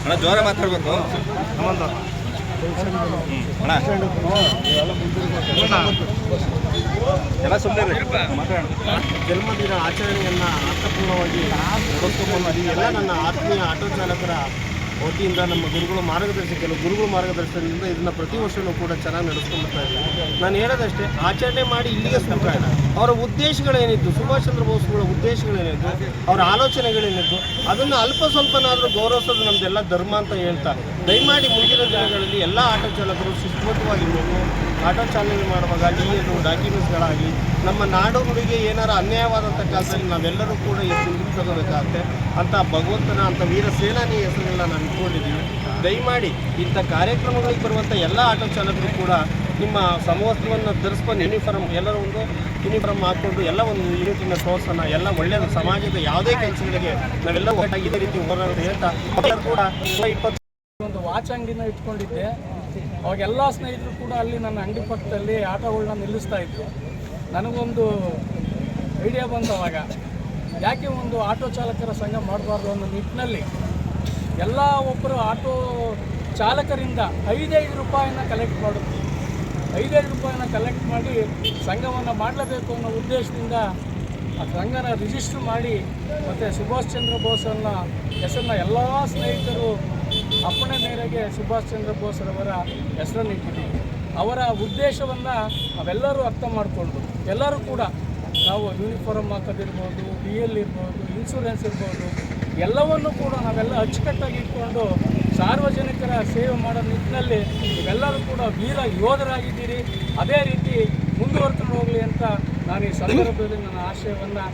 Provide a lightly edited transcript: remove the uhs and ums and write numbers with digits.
ಅಣ್ಣ ಜೋರ ಮಾತಾಡ್ಬೇಕು ಎಲ್ಲ ಸುಮ್ಮನೆ ಜನ್ಮದಿನ ಆಚರಣೆಯನ್ನು ಅರ್ಥಪೂರ್ಣವಾಗಿ ನಡೆಸ್ಕೊಂಡ್ಬಂದು ಎಲ್ಲ ನನ್ನ ಆತ್ಮೀಯ ಆಟೋ ಚಾಲಕರ ವತಿಯಿಂದ ನಮ್ಮ ಗುರುಗಳ ಮಾರ್ಗದರ್ಶನದಿಂದ ಇದನ್ನು ಪ್ರತಿ ವರ್ಷವೂ ಕೂಡ ಚೆನ್ನಾಗಿ ನಡೆಸ್ಕೊಂಡ್ಬರ್ತಾ ಇದ್ದಾರೆ. ನಾನು ಹೇಳೋದಷ್ಟೇ, ಆಚರಣೆ ಮಾಡಿ ಇಲ್ಲಿಗೆ ಸುಖಾಯಣ. ಅವರ ಉದ್ದೇಶಗಳೇನಿದ್ದು, ಸುಭಾಷ್ ಚಂದ್ರ ಬೋಸ್ಗಳ ಉದ್ದೇಶಗಳೇನಿದ್ದು, ಅವರ ಆಲೋಚನೆಗಳೇನಿದ್ದು, ಅದನ್ನು ಅಲ್ಪ ಸ್ವಲ್ಪನಾದರೂ ಗೌರವಿಸೋದು ನಮ್ಮದೆಲ್ಲ ಧರ್ಮ ಅಂತ ಹೇಳ್ತಾ, ದಯಮಾಡಿ ಮುಂದಿನ ದಿನಗಳಲ್ಲಿ ಎಲ್ಲ ಆಟೋ ಚಾಲಕರು ಶಿಸ್ತುಬದ್ಧವಾಗಿರಬೇಕು. ಆಟೋ ಚಾಲನೆ ಮಾಡುವಾಗ ಡಿಎಲ್ ಡಾಕ್ಯುಮೆಂಟ್ಸ್ಗಳಾಗಲಿ, ನಮ್ಮ ನಾಡು ನುಡಿಗೆ ಏನಾರು ಅನ್ಯಾಯವಾದಂಥ ಕಾಲದಲ್ಲಿ ನಾವೆಲ್ಲರೂ ಕೂಡ ಹಿಂದೆ ತಗೋಬೇಕಾಗುತ್ತೆ ಅಂತ ಭಗವಂತನ ಅಂಥ ವೀರ ಸೇನಾನಿ ಹೆಸರುಗಳನ್ನ ನಾವು ಇಟ್ಕೊಂಡಿದ್ದೀವಿ. ದಯಮಾಡಿ ಇಂಥ ಕಾರ್ಯಕ್ರಮಗಳಿಗೆ ಬರುವಂಥ ಎಲ್ಲ ಆಟೋ ಚಾಲಕರು ಕೂಡ ನಿಮ್ಮ ಸಮವಸ್ತ್ರವನ್ನು ಧರಿಸ್ಕೊಂಡು ಎಲ್ಲರೂ ಒಂದು ಯೂನಿಫಾರ್ಮ್ ಹಾಕ್ಕೊಂಡು ಎಲ್ಲ ಒಂದು ಯೂನಿಟಿನ ತೋರ್ಸೋಣ. ಎಲ್ಲ ಒಳ್ಳೆಯದು, ಸಮಾಜದ ಯಾವುದೇ ಕೆಲಸಗಳಿಗೆ ನಾವೆಲ್ಲ ಒಟ್ಟಾಗಿ ಇದೇ ರೀತಿ ಹೋರಾಟ ಹೇಳ್ತಾ ಎಲ್ಲರೂ ಕೂಡ 20 ಒಂದು ವಾಚ್ ಅಂಗಡಿನ ಇಟ್ಕೊಂಡಿದ್ದೆ. ಅವಾಗೆಲ್ಲ ಸ್ನೇಹಿತರು ಕೂಡ ಅಲ್ಲಿ ನನ್ನ ಅಂಗಡಿ ಪಕ್ಕದಲ್ಲಿ ಆಟೋಗಳನ್ನ ನಿಲ್ಲಿಸ್ತಾ ಇದ್ರು. ನನಗೊಂದು ಐಡಿಯಾ ಬಂದವಾಗ, ಯಾಕೆ ಒಂದು ಆಟೋ ಚಾಲಕರ ಸಂಘ ಮಾಡಬಾರ್ದು ಅನ್ನೋ ನಿಟ್ಟಿನಲ್ಲಿ ಎಲ್ಲ ಒಬ್ಬರು ಆಟೋ ಚಾಲಕರಿಂದ 5 ರೂಪಾಯಿನ ಕಲೆಕ್ಟ್ ಮಾಡುತ್ತೆ. 5 ರೂಪಾಯಿನ ಕಲೆಕ್ಟ್ ಮಾಡಿ ಸಂಘವನ್ನು ಮಾಡಲೇಬೇಕು ಅನ್ನೋ ಉದ್ದೇಶದಿಂದ ಆ ಸಂಘನ ರಿಜಿಸ್ಟ್ರ್ ಮಾಡಿ, ಮತ್ತು ಸುಭಾಷ್ ಚಂದ್ರ ಬೋಸನ್ನ ಹೆಸರನ್ನ ಎಲ್ಲ ಸ್ನೇಹಿತರು ಅಪ್ಪಣೆ ಮೇರೆಗೆ ಸುಭಾಷ್ ಚಂದ್ರ ಬೋಸ್ರವರ ಹೆಸರನ್ನು ಇಟ್ಟಿದ್ದೀವಿ. ಅವರ ಉದ್ದೇಶವನ್ನು ನಾವೆಲ್ಲರೂ ಅರ್ಥ ಮಾಡಿಕೊಂಡು ಎಲ್ಲರೂ ಕೂಡ ನಾವು ಯೂನಿಫಾರ್ಮ್ ಹಾಕೋದಿರ್ಬೋದು, DL ಇರ್ಬೋದು, ಇನ್ಶೂರೆನ್ಸ್ ಇರ್ಬೋದು, ಎಲ್ಲವನ್ನು ಕೂಡ ನಾವೆಲ್ಲ ಅಚ್ಚುಕಟ್ಟಾಗಿ ಇಟ್ಕೊಂಡು ಸಾರ್ವಜನಿಕರ ಸೇವೆ ಮಾಡೋ ನಿಟ್ಟಿನಲ್ಲಿ ನೀವೆಲ್ಲರೂ ಕೂಡ ವೀರ ಯೋಧರಾಗಿದ್ದೀರಿ. ಅದೇ ರೀತಿ ಮುಂದುವರ್ಕೊಂಡು ಹೋಗಲಿ ಅಂತ ನಾನು ಈ ಸಂದರ್ಭದಲ್ಲಿ ನನ್ನ ಆಶಯವನ್ನು